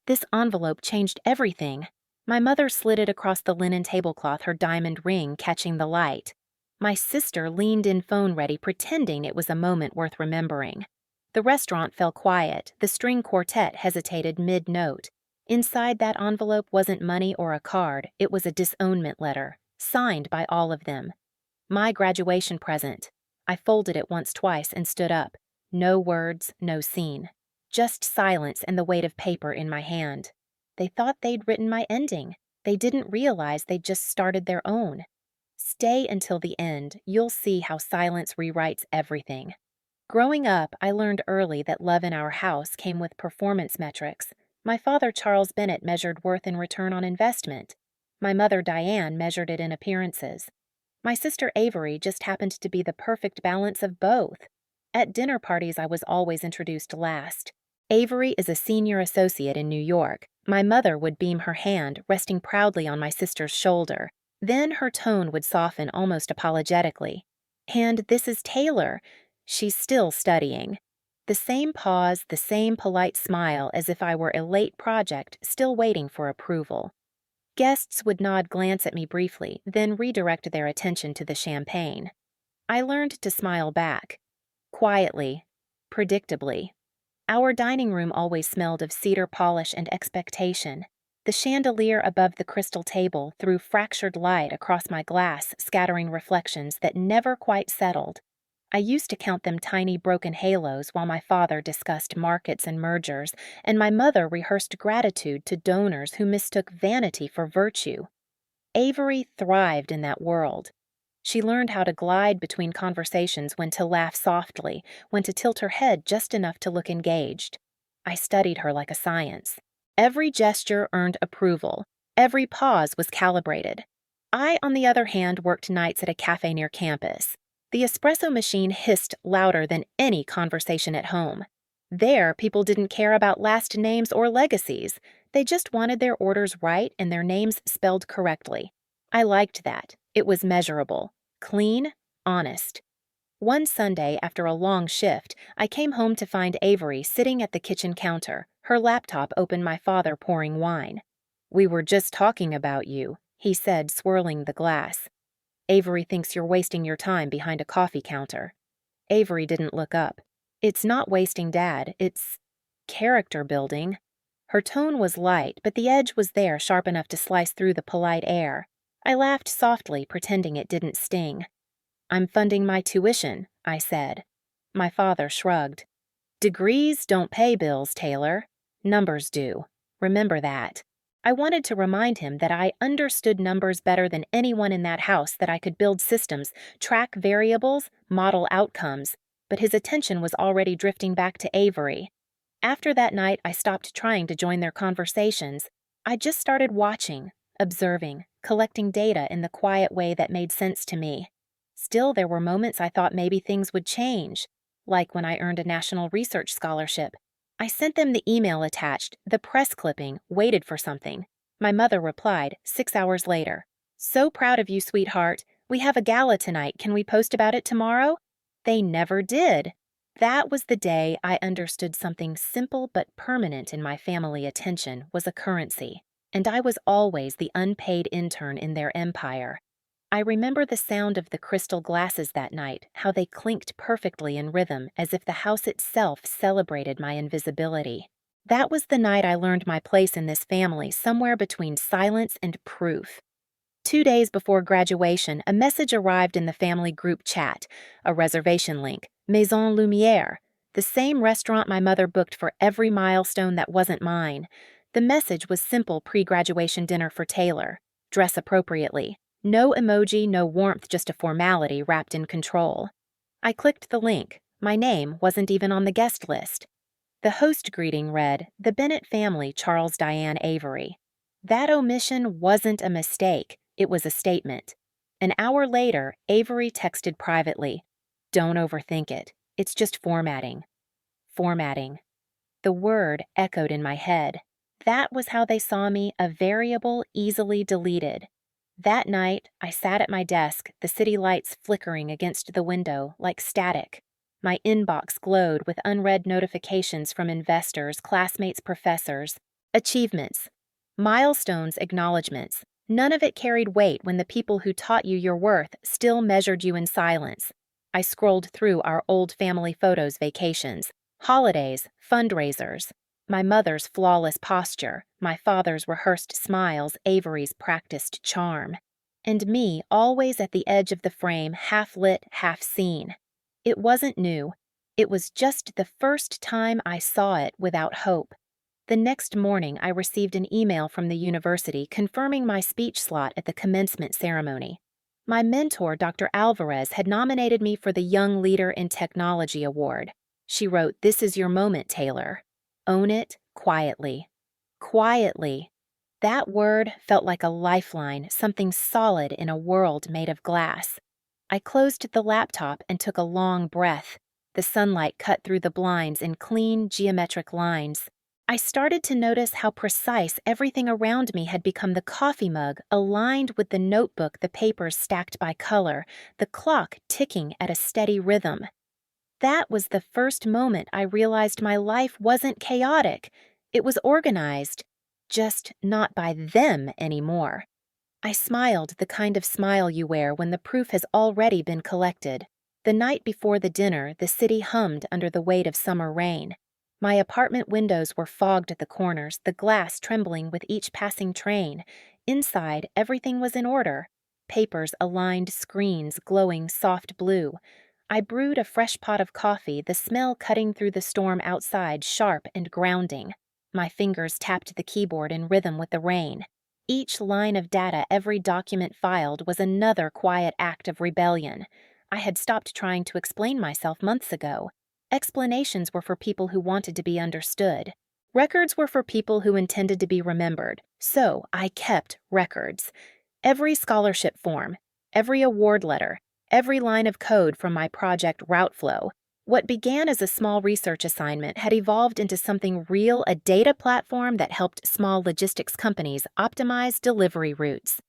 This envelope changed everything. My mother slid it across the linen tablecloth, her diamond ring catching the light. My sister leaned in phone ready, pretending it was a moment worth remembering. The restaurant fell quiet. The string quartet hesitated mid-note. Inside that envelope wasn't money or a card. It was a disownment letter, signed by all of them. My graduation present. I folded it once, twice, and stood up. No words, no scene. Just silence and the weight of paper in my hand. They thought they'd written my ending. They didn't realize they'd just started their own. Stay until the end. You'll see how silence rewrites everything. Growing up, I learned early that love in our house came with performance metrics. My father, Taylor Bennett, measured worth in return on investment. My mother, Diane, measured it in appearances. My sister, Avery, just happened to be the perfect balance of both. At dinner parties, I was always introduced last. Avery is a senior associate in New York. My mother would beam her hand, resting proudly on my sister's shoulder. Then her tone would soften almost apologetically. "And this is Taylor. She's still studying." The same pause, the same polite smile, as if I were a late project still waiting for approval. Guests would nod, glance at me briefly, then redirect their attention to the champagne. I learned to smile back. Quietly, predictably. Our dining room always smelled of cedar polish and expectation. The chandelier above the crystal table threw fractured light across my glass, scattering reflections that never quite settled. I used to count them tiny broken halos while my father discussed markets and mergers, and my mother rehearsed gratitude to donors who mistook vanity for virtue. Avery thrived in that world. She learned how to glide between conversations, when to laugh softly, when to tilt her head just enough to look engaged. I studied her like a science. Every gesture earned approval. Every pause was calibrated. I, on the other hand, worked nights at a cafe near campus. The espresso machine hissed louder than any conversation at home. There, people didn't care about last names or legacies. They just wanted their orders right and their names spelled correctly. I liked that. It was measurable, clean, honest. One Sunday, after a long shift, I came home to find Avery sitting at the kitchen counter, her laptop open, my father pouring wine. "We were just talking about you," he said, swirling the glass. "Avery thinks you're wasting your time behind a coffee counter." Avery didn't look up. "It's not wasting, Dad. It's character building." Her tone was light, but the edge was there, sharp enough to slice through the polite air. I laughed softly, pretending it didn't sting. "I'm funding my tuition," I said. My father shrugged. "Degrees don't pay bills, Taylor. Numbers do. Remember that." I wanted to remind him that I understood numbers better than anyone in that house, that I could build systems, track variables, model outcomes, but his attention was already drifting back to Avery. After that night, I stopped trying to join their conversations. I just started watching, observing, collecting data in the quiet way that made sense to me. Still, there were moments I thought maybe things would change, like when I earned a national research scholarship. I sent them the email attached, the press clipping, waited for something. My mother replied, 6 hours later. "So proud of you, sweetheart. We have a gala tonight. Can we post about it tomorrow?" They never did. That was the day I understood something simple but permanent in my family: attention was a currency, and I was always the unpaid intern in their empire. I remember the sound of the crystal glasses that night, how they clinked perfectly in rhythm, as if the house itself celebrated my invisibility. That was the night I learned my place in this family, somewhere between silence and proof. 2 days before graduation, a message arrived in the family group chat, a reservation link, Maison Lumière, the same restaurant my mother booked for every milestone that wasn't mine. The message was simple: pre-graduation dinner for Taylor. Dress appropriately. No emoji, no warmth, just a formality wrapped in control. I clicked the link. My name wasn't even on the guest list. The host greeting read, "The Bennett family, Charles Diane Avery." That omission wasn't a mistake. It was a statement. An hour later, Avery texted privately, "Don't overthink it. It's just formatting." Formatting. The word echoed in my head. That was how they saw me, a variable easily deleted. That night, I sat at my desk, the city lights flickering against the window like static. My inbox glowed with unread notifications from investors, classmates, professors. Achievements. Milestones, acknowledgments. None of it carried weight when the people who taught you your worth still measured you in silence. I scrolled through our old family photos, vacations, holidays, fundraisers. My mother's flawless posture, my father's rehearsed smiles, Avery's practiced charm. And me always at the edge of the frame, half lit, half seen. It wasn't new. It was just the first time I saw it without hope. The next morning, I received an email from the university confirming my speech slot at the commencement ceremony. My mentor, Dr. Alvarez, had nominated me for the Young Leader in Technology Award. She wrote, "This is your moment, Taylor. Own it quietly." Quietly. That word felt like a lifeline, something solid in a world made of glass. I closed the laptop and took a long breath. The sunlight cut through the blinds in clean, geometric lines. I started to notice how precise everything around me had become: the coffee mug aligned with the notebook, the papers stacked by color, the clock ticking at a steady rhythm. That was the first moment I realized my life wasn't chaotic. It was organized, just not by them anymore. I smiled, the kind of smile you wear when the proof has already been collected. The night before the dinner, the city hummed under the weight of summer rain. My apartment windows were fogged at the corners, the glass trembling with each passing train. Inside, everything was in order. Papers aligned, screens glowing soft blue. I brewed a fresh pot of coffee, the smell cutting through the storm outside, sharp and grounding. My fingers tapped the keyboard in rhythm with the rain. Each line of data, every document filed, was another quiet act of rebellion. I had stopped trying to explain myself months ago. Explanations were for people who wanted to be understood. Records were for people who intended to be remembered. So I kept records. Every scholarship form, every award letter, every line of code from my project Routeflow. What began as a small research assignment had evolved into something real, a data platform that helped small logistics companies optimize delivery routes.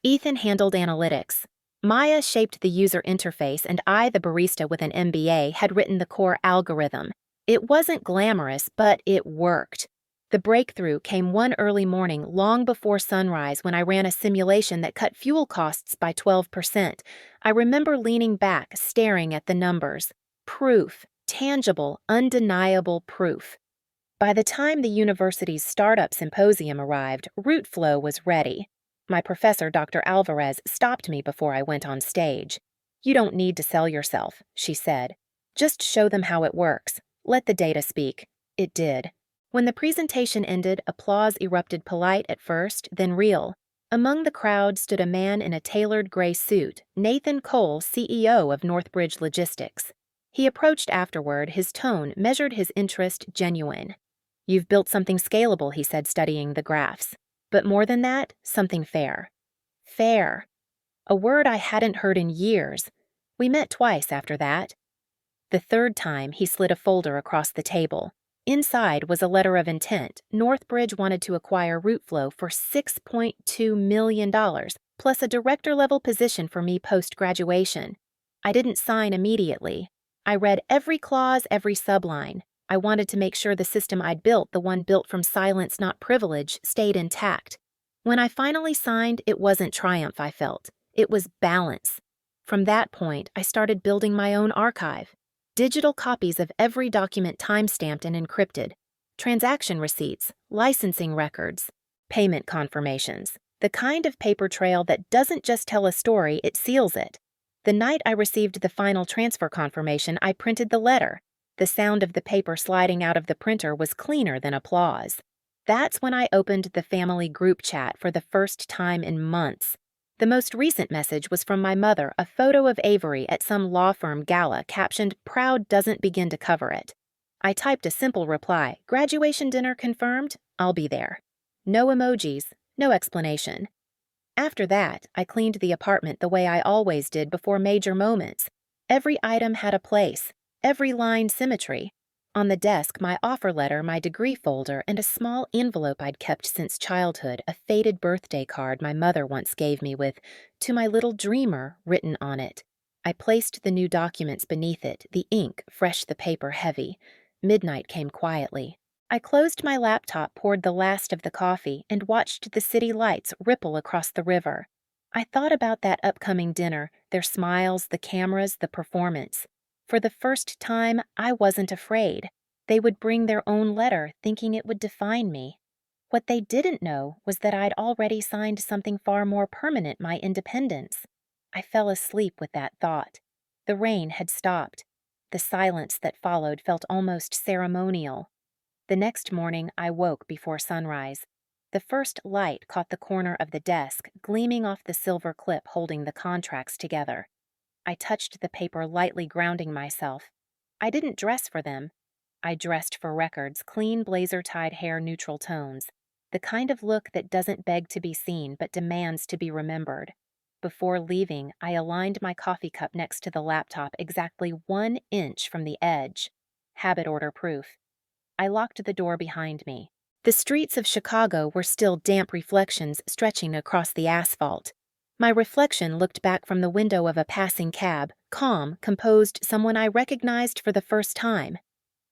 Ethan handled analytics. Maya shaped the user interface, and I, the barista with an MBA, had written the core algorithm. It wasn't glamorous, but it worked. The breakthrough came one early morning, long before sunrise, when I ran a simulation that cut fuel costs by 12%. I remember leaning back, staring at the numbers. Proof, tangible, undeniable proof. By the time the university's startup symposium arrived, Routeflow was ready. My professor, Dr. Alvarez, stopped me before I went on stage. "You don't need to sell yourself," she said. "Just show them how it works. Let the data speak." It did. When the presentation ended, applause erupted, polite at first, then real. Among the crowd stood a man in a tailored gray suit, Nathan Cole, CEO of Northbridge Logistics. He approached afterward, his tone measured, his interest genuine. "You've built something scalable," he said, studying the graphs. "But more than that, something fair." Fair. A word I hadn't heard in years. We met twice after that. The third time, he slid a folder across the table. Inside was a letter of intent. Northbridge wanted to acquire Routeflow for $6.2 million, plus a director-level position for me post-graduation. I didn't sign immediately. I read every clause, every subline. I wanted to make sure the system I'd built, the one built from silence, not privilege, stayed intact. When I finally signed, it wasn't triumph I felt. It was balance. From that point, I started building my own archive. Digital copies of every document timestamped and encrypted. Transaction receipts, licensing records, payment confirmations. The kind of paper trail that doesn't just tell a story, it seals it. The night I received the final transfer confirmation, I printed the letter. The sound of the paper sliding out of the printer was cleaner than applause. That's when I opened the family group chat for the first time in months. The most recent message was from my mother, a photo of Avery at some law firm gala captioned, "Proud doesn't begin to cover it." I typed a simple reply, "Graduation dinner confirmed? I'll be there." No emojis, no explanation. After that, I cleaned the apartment the way I always did before major moments. Every item had a place, every line symmetry. On the desk, my offer letter, my degree folder, and a small envelope I'd kept since childhood, a faded birthday card my mother once gave me with, "To my little dreamer," written on it. I placed the new documents beneath it, the ink fresh, the paper heavy. Midnight came quietly. I closed my laptop, poured the last of the coffee, and watched the city lights ripple across the river. I thought about that upcoming dinner, their smiles, the cameras, the performance. For the first time, I wasn't afraid. They would bring their own letter, thinking it would define me. What they didn't know was that I'd already signed something far more permanent, my independence. I fell asleep with that thought. The rain had stopped. The silence that followed felt almost ceremonial. The next morning, I woke before sunrise. The first light caught the corner of the desk, gleaming off the silver clip holding the contracts together. I touched the paper lightly, grounding myself. I didn't dress for them. I dressed for records, clean blazer-tied hair, neutral tones. The kind of look that doesn't beg to be seen but demands to be remembered. Before leaving, I aligned my coffee cup next to the laptop exactly 1 inch from the edge. Habit order proof. I locked the door behind me. The streets of Chicago were still damp reflections stretching across the asphalt. My reflection looked back from the window of a passing cab, calm, composed, someone I recognized for the first time.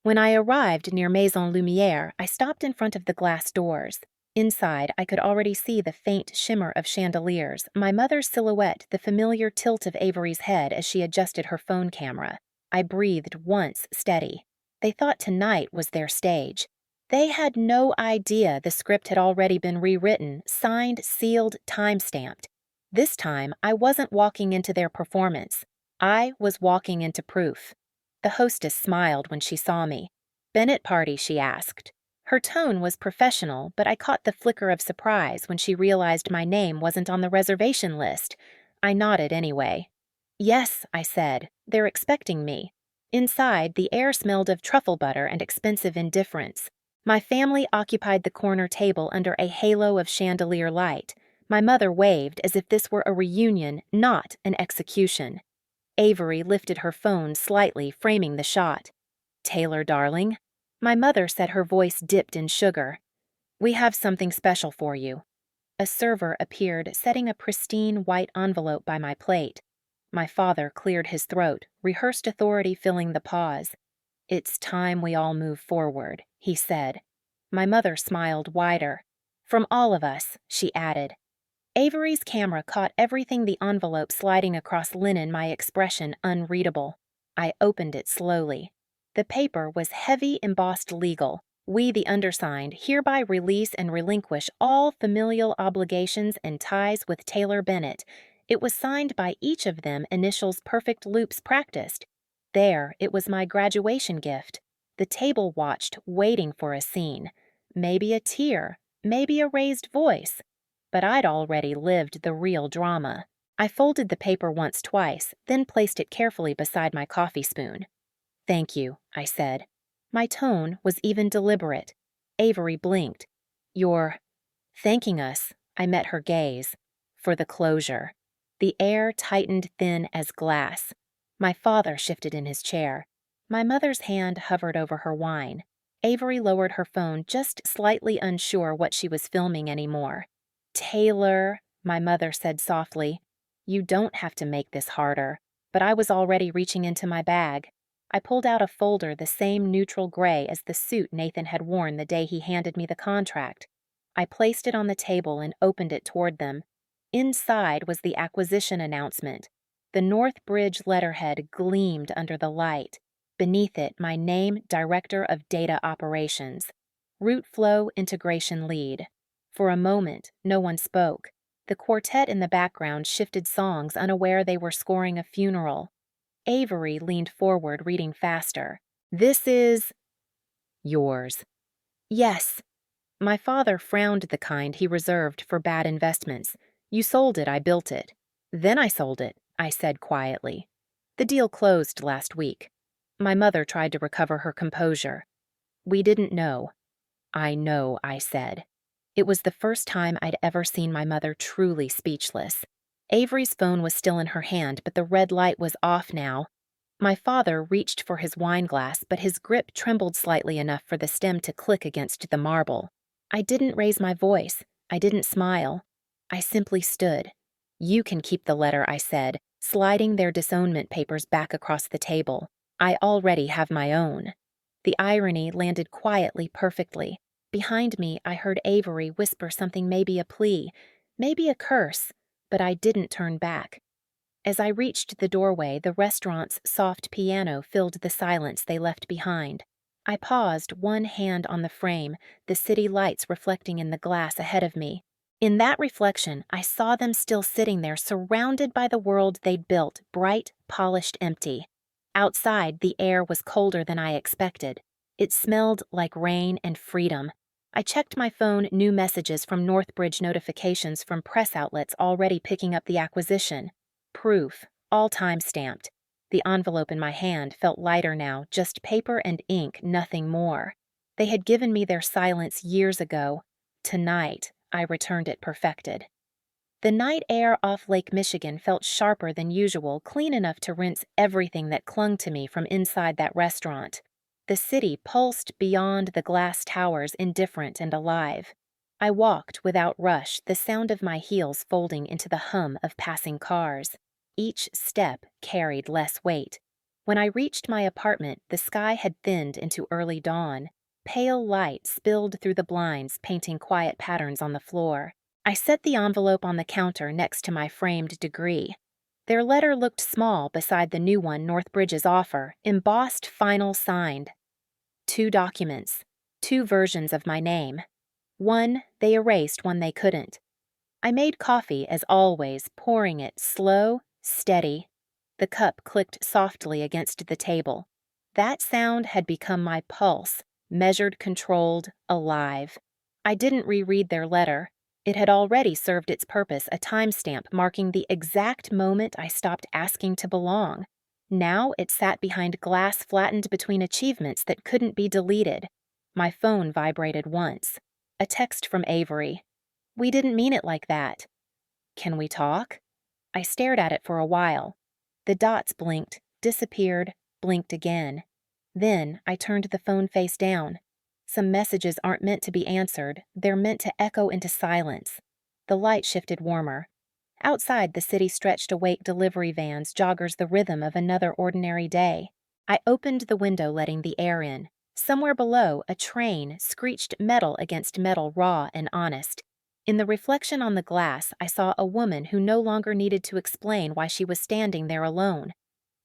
When I arrived near Maison Lumière, I stopped in front of the glass doors. Inside, I could already see the faint shimmer of chandeliers, my mother's silhouette, the familiar tilt of Avery's head as she adjusted her phone camera. I breathed once, steady. They thought tonight was their stage. They had no idea the script had already been rewritten, signed, sealed, time-stamped. This time, I wasn't walking into their performance. I was walking into proof. The hostess smiled when she saw me. "Bennett party?" she asked. Her tone was professional, but I caught the flicker of surprise when she realized my name wasn't on the reservation list. I nodded anyway. "Yes," I said. "They're expecting me." Inside, the air smelled of truffle butter and expensive indifference. My family occupied the corner table under a halo of chandelier light. My mother waved as if this were a reunion, not an execution. Avery lifted her phone slightly, framing the shot. "Taylor, darling." My mother said, her voice dipped in sugar. "We have something special for you." A server appeared, setting a pristine white envelope by my plate. My father cleared his throat, rehearsed authority filling the pause. "It's time we all move forward," he said. My mother smiled wider. "From all of us," she added. Avery's camera caught everything, the envelope sliding across linen, my expression unreadable. I opened it slowly. The paper was heavy, embossed legal. "We, the undersigned, hereby release and relinquish all familial obligations and ties with Taylor Bennett." It was signed by each of them, initials perfect loops practiced. There, it was my graduation gift. The table watched, waiting for a scene. Maybe a tear, maybe a raised voice. But I'd already lived the real drama. I folded the paper once, twice, then placed it carefully beside my coffee spoon. "Thank you," I said. My tone was even deliberate. Avery blinked. "You're thanking us," I met her gaze, "for the closure." The air tightened thin as glass. My father shifted in his chair. My mother's hand hovered over her wine. Avery lowered her phone, just slightly unsure what she was filming anymore. "Taylor," my mother said softly, "you don't have to make this harder." But I was already reaching into my bag. I pulled out a folder the same neutral gray as the suit Nathan had worn the day he handed me the contract. I placed it on the table and opened it toward them. Inside was the acquisition announcement. The North Bridge letterhead gleamed under the light. Beneath it, my name, Director of Data Operations. Root Flow Integration Lead. For a moment, no one spoke. The quartet in the background shifted songs, unaware they were scoring a funeral. Avery leaned forward, reading faster. "This is yours." "Yes." My father frowned, the kind he reserved for bad investments. "You sold it, I built it." "Then I sold it," I said quietly. "The deal closed last week." My mother tried to recover her composure. "We didn't know." "I know," I said. It was the first time I'd ever seen my mother truly speechless. Avery's phone was still in her hand, but the red light was off now. My father reached for his wine glass, but his grip trembled slightly enough for the stem to click against the marble. I didn't raise my voice. I didn't smile. I simply stood. "You can keep the letter," I said, sliding their disownment papers back across the table. "I already have my own." The irony landed quietly, perfectly. Behind me, I heard Avery whisper something, maybe a plea, maybe a curse, but I didn't turn back. As I reached the doorway, the restaurant's soft piano filled the silence they left behind. I paused, one hand on the frame, the city lights reflecting in the glass ahead of me. In that reflection, I saw them still sitting there, surrounded by the world they'd built, bright, polished, empty. Outside, the air was colder than I expected. It smelled like rain and freedom. I checked my phone, new messages from Northbridge, notifications from press outlets already picking up the acquisition. Proof, all time-stamped. The envelope in my hand felt lighter now, just paper and ink, nothing more. They had given me their silence years ago. Tonight, I returned it perfected. The night air off Lake Michigan felt sharper than usual, clean enough to rinse everything that clung to me from inside that restaurant. The city pulsed beyond the glass towers, indifferent and alive. I walked without rush, the sound of my heels folding into the hum of passing cars. Each step carried less weight. When I reached my apartment, the sky had thinned into early dawn. Pale light spilled through the blinds, painting quiet patterns on the floor. I set the envelope on the counter next to my framed degree. Their letter looked small beside the new one, Northbridge's offer, embossed, final, signed. 2 documents, 2 versions of my name. One they erased, one they couldn't. I made coffee, as always, pouring it slow, steady. The cup clicked softly against the table. That sound had become my pulse, measured, controlled, alive. I didn't reread their letter. It had already served its purpose, a timestamp marking the exact moment I stopped asking to belong. Now it sat behind glass flattened between achievements that couldn't be deleted. My phone vibrated once. A text from Avery. "We didn't mean it like that." "Can we talk?" I stared at it for a while. The dots blinked, disappeared, blinked again. Then I turned the phone face down. Some messages aren't meant to be answered, they're meant to echo into silence. The light shifted warmer. Outside, the city stretched awake delivery vans, joggers, the rhythm of another ordinary day. I opened the window, letting the air in. Somewhere below, a train screeched metal against metal, raw and honest. In the reflection on the glass, I saw a woman who no longer needed to explain why she was standing there alone.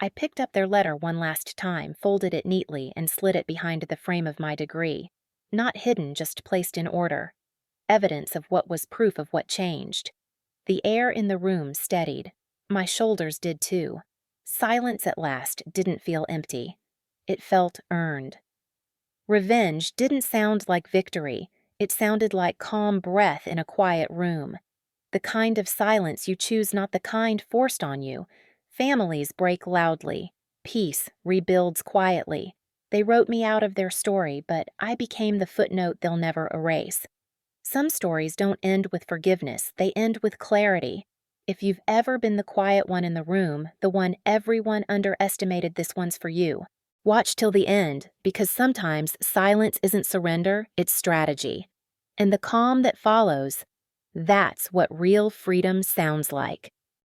I picked up their letter one last time, folded it neatly, and slid it behind the frame of my degree. Not hidden, just placed in order. Evidence of what was proof of what changed. The air in the room steadied. My shoulders did too. Silence at last didn't feel empty. It felt earned. Revenge didn't sound like victory. It sounded like calm breath in a quiet room. The kind of silence you choose, not the kind forced on you. Families break loudly. Peace rebuilds quietly. They wrote me out of their story, but I became the footnote they'll never erase. Some stories don't end with forgiveness, they end with clarity. If you've ever been the quiet one in the room, the one everyone underestimated, this one's for you. Watch till the end, because sometimes silence isn't surrender, it's strategy. And the calm that follows, that's what real freedom sounds like.